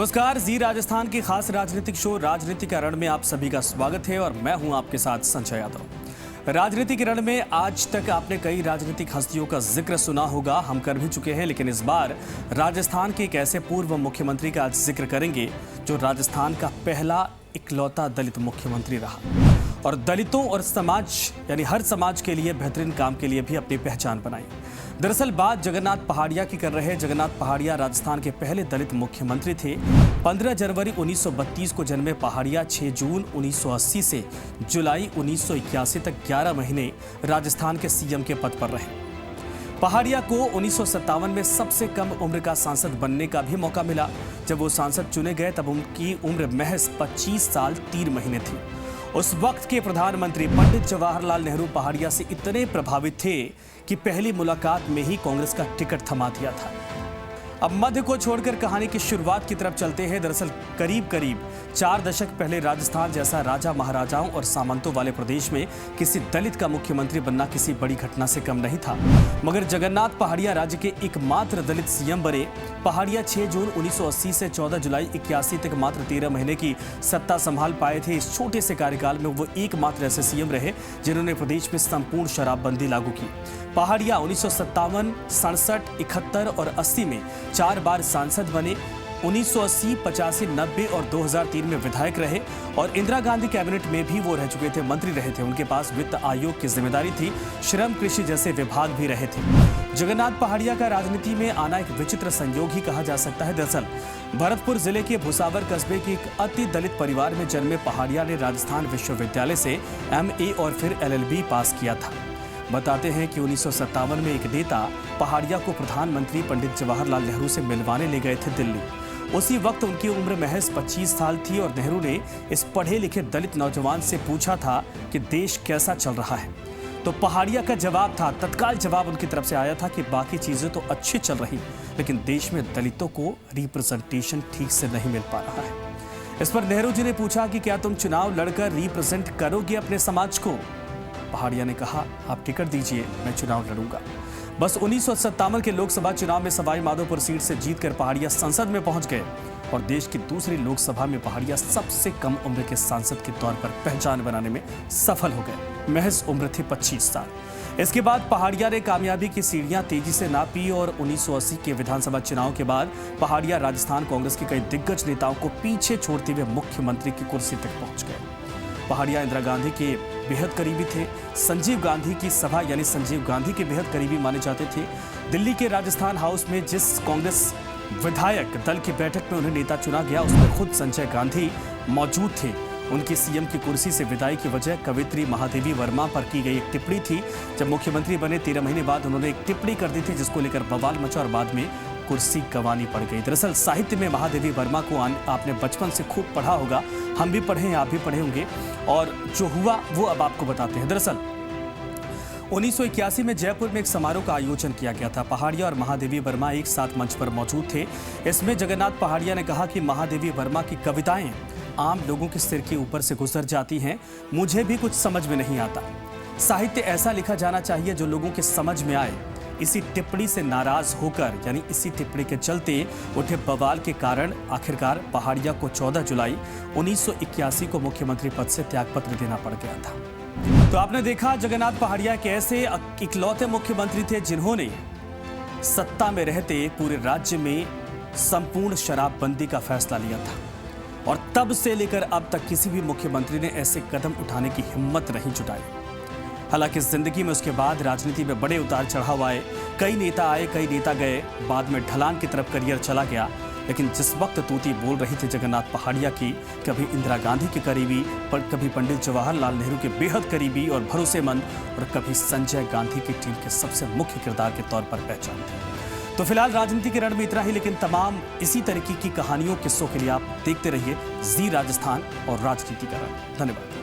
नमस्कार, जी राजस्थान की खास राजनीतिक शो राजनीति के रण में आप सभी का स्वागत है और मैं हूं आपके साथ संजय यादव। राजनीति के रण में आज तक आपने कई राजनीतिक हस्तियों का जिक्र सुना होगा, हम कर भी चुके हैं, लेकिन इस बार राजस्थान के एक ऐसे पूर्व मुख्यमंत्री का आज जिक्र करेंगे जो राजस्थान का पहला इकलौता दलित मुख्यमंत्री रहा और दलितों और समाज यानी हर समाज के लिए बेहतरीन काम के लिए भी अपनी पहचान बनाई। दरअसल बात जगन्नाथ पहाड़िया की कर रहे हैं। जगन्नाथ पहाड़िया राजस्थान के पहले दलित मुख्यमंत्री थे। 15 जनवरी 1932 को जन्मे पहाड़िया 6 जून 1980 से जुलाई 1981 तक 11 महीने राजस्थान के सीएम के पद पर रहे। पहाड़िया को 1957 में सबसे कम उम्र का सांसद बनने का भी मौका मिला। जब वो सांसद चुने गए तब उनकी उम्र महज 25 साल 3 महीने थी। उस वक्त के प्रधानमंत्री पंडित जवाहरलाल नेहरू पहाड़िया से इतने प्रभावित थे कि पहली मुलाकात में ही कांग्रेस का टिकट थमा दिया था। अब मध्य को छोड़कर कहानी की शुरुआत की तरफ चलते हैं। दरअसल करीब 4 दशक पहले राजस्थान जैसा राजा महाराजाओं और सामंतों वाले प्रदेश में किसी दलित का मुख्यमंत्री बनना किसी बड़ी घटना से कम नहीं था, मगर जगन्नाथ पहाड़िया राज्य के एकमात्र दलित सीएम बने। पहाड़िया 6 जून 1980 से 14 जुलाई 81 तक मात्र 13 महीने की सत्ता संभाल पाए थे। इस छोटे से कार्यकाल में वो एकमात्र ऐसे सीएम रहे जिन्होंने प्रदेश में संपूर्ण शराबबंदी लागू की। पहाड़िया 1957, 67, 71 और 80 में 4 बार सांसद बने। 1980, 85, 90 और 2003 में विधायक रहे और इंदिरा गांधी कैबिनेट में भी वो रह चुके थे, मंत्री रहे थे। उनके पास वित्त आयोग की जिम्मेदारी थी, श्रम कृषि जैसे विभाग भी रहे थे। जगन्नाथ पहाड़िया का राजनीति में आना एक विचित्र संयोग ही कहा जा सकता है। दरअसल भरतपुर जिले के भुसावर कस्बे के एक अति दलित परिवार में जन्मे पहाड़िया ने राजस्थान विश्वविद्यालय से MA और फिर LLB पास किया था। बताते हैं कि 1957 में एक नेता पहाड़िया को प्रधानमंत्री पंडित जवाहरलाल नेहरू से मिलवाने ले गए थे दिल्ली। उसी वक्त उनकी उम्र महज 25 साल थी और नेहरू ने इस पढ़े लिखे दलित नौजवान से पूछा था कि देश कैसा चल रहा है। तो पहाड़िया का जवाब था, तत्काल जवाब उनकी तरफ से आया था कि बाकी चीजें तो अच्छी चल रही, लेकिन देश में दलितों को रिप्रेजेंटेशन ठीक से नहीं मिल पा रहा है। इस पर नेहरू जी ने पूछा कि क्या तुम चुनाव लड़कर रिप्रेजेंट करोगे अपने समाज को? पहाड़िया ने कहा, आप टिकट दीजिए, मैं चुनाव लड़ूंगा। बस 1957 के लोकसभा चुनाव में सवाई माधोपुर सीट से जीतकर पहाड़िया संसद में पहुंच गए और देश की दूसरी लोकसभा में पहाड़िया सबसे कम उम्र के सांसद के तौर पर पहचान बनाने में सफल हो गए। महज उम्र थी 25 साल। इसके बाद पहाड़िया ने कामयाबी की सीढ़ियां तेजी से नापी और 1980 के विधानसभा चुनाव के बाद पहाड़िया राजस्थान कांग्रेस के कई दिग्गज नेताओं को पीछे छोड़ते हुए मुख्यमंत्री की कुर्सी तक पहुंच गए। पहाड़िया इंदिरा गांधी के बेहद करीबी थे। संजीव गांधी की सभा यानी संजीव गांधी के बेहद करीबी माने जाते थे। दिल्ली के राजस्थान हाउस में जिस कांग्रेस विधायक दल की बैठक में उन्हें नेता चुना गया, उसमें खुद संजय गांधी मौजूद थे। उनकी सीएम की कुर्सी से विदाई की वजह कवित्री महादेवी वर्मा पर की गई एक टिप्पणी थी। जब मुख्यमंत्री बने 13 महीने बाद उन्होंने एक टिप्पणी कर दी थी जिसको लेकर बवाल मचा और बाद में कुर्सी गंवानी पड़ गई। दरअसल साहित्य में महादेवी वर्मा को आपने बचपन से खूब पढ़ा होगा, हम भी पढ़े हैं, आप भी पढ़े होंगे, और जो हुआ वो अब आपको बताते हैं। दरअसल 1981 में जयपुर में एक समारोह का आयोजन किया गया था। पहाड़िया और महादेवी वर्मा एक साथ मंच पर मौजूद थे। इसमें जगन्नाथ पहाड़िया ने कहा कि महादेवी वर्मा की कविताएं आम लोगों के सिर के ऊपर से गुजर जाती हैं, मुझे भी कुछ समझ में नहीं आता। साहित्य ऐसा लिखा जाना चाहिए जो लोगों के समझ में आए। इसी टिप्पणी से नाराज होकर यानी इसी टिप्पणी के चलते उठे बवाल के कारण आखिरकार पहाड़िया को 14 जुलाई 1981 को मुख्यमंत्री पद से त्यागपत्र देना पड़ गया था। तो आपने देखा जगन्नाथ पहाड़िया के ऐसे इकलौते मुख्यमंत्री थे जिन्होंने सत्ता में रहते पूरे राज्य में संपूर्ण शराबबंदी का फैसला लिया था और तब से लेकर अब तक किसी भी मुख्यमंत्री ने ऐसे कदम उठाने की हिम्मत नहीं जुटाई। हालांकि जिंदगी में उसके बाद राजनीति में बड़े उतार चढ़ाव आए, कई नेता आए, कई नेता गए, बाद में ढलान की तरफ करियर चला गया। लेकिन जिस वक्त तूती बोल रही थी जगन्नाथ पहाड़िया की, कभी इंदिरा गांधी के करीबी, पर कभी पंडित जवाहरलाल नेहरू के बेहद करीबी और भरोसेमंद, और कभी संजय गांधी की टीम के सबसे मुख्य किरदार के तौर पर पहचान थी। तो फिलहाल राजनीति के रण में इतना ही, लेकिन तमाम इसी तरीके की कहानियों किस्सों के लिए आप देखते रहिए जी राजस्थान और राजनीति का रण। धन्यवाद।